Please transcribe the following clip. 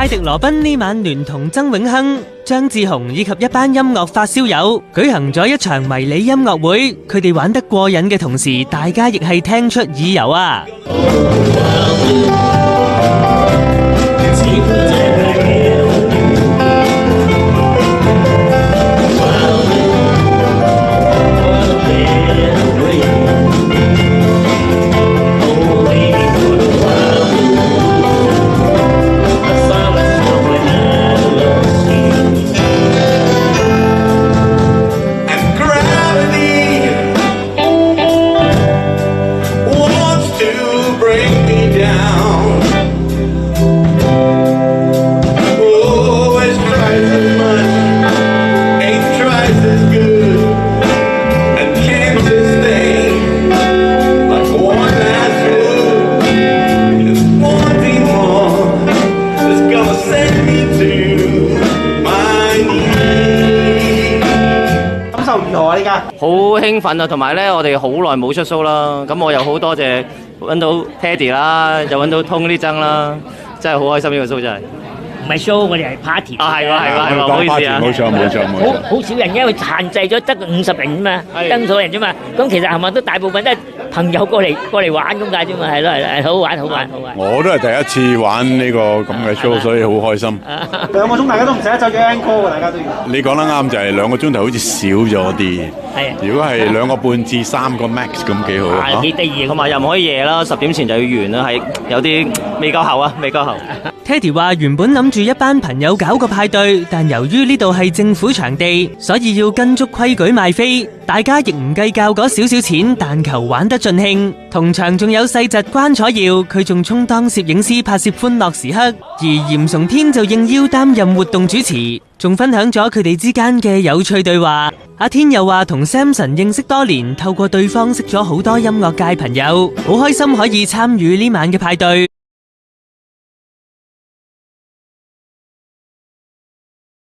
泰迪羅賓呢晚聯同曾永亨、張志雄以及一班音樂發燒友舉行咗一場迷你音樂會，佢哋玩得過癮嘅同時，大家亦係聽出耳油啊！好興奮啊！同埋咧，我哋好耐冇出 show 啦，咁我又好多謝揾到 Teddy 啦，又揾到 Tony 曾啦，真係好開心呢個 show 真係。唔係 show，我哋係 party。啊，係喎，唔好意思啊。冇錯。好少人，因為限制咗得50人啫嘛，登數人啫嘛。咁其實係咪都大部分都係朋友過嚟玩咁解啫嘛？係咯，好玩。我都係第一次玩呢個咁嘅 show，所以好開心。2個鐘大家都唔使一走咗 encore 喎，大家都要。你講得啱，就係2個鐘頭好似少咗啲。係。如果係2個半至3個 max 咁幾好啊！幾得意，同埋又唔可以夜啦，10點前就要完啦，係有啲未夠喉啊，未夠喉。Teddy 話原本諗住一班朋友搞個派對，但由於呢度係政府場地，所以要跟足規矩賣飛。大家亦唔計較嗰少少錢，但求玩得盡興。同場仲有細侄關楚耀，佢仲充當攝影師拍攝歡樂時刻，而嚴崇天就應邀擔任活動主持，仲分享咗佢哋之間嘅有趣對話。阿天又話同 Samson 認識多年，透過對方識咗好多音樂界朋友，好開心可以參與呢晚嘅派對。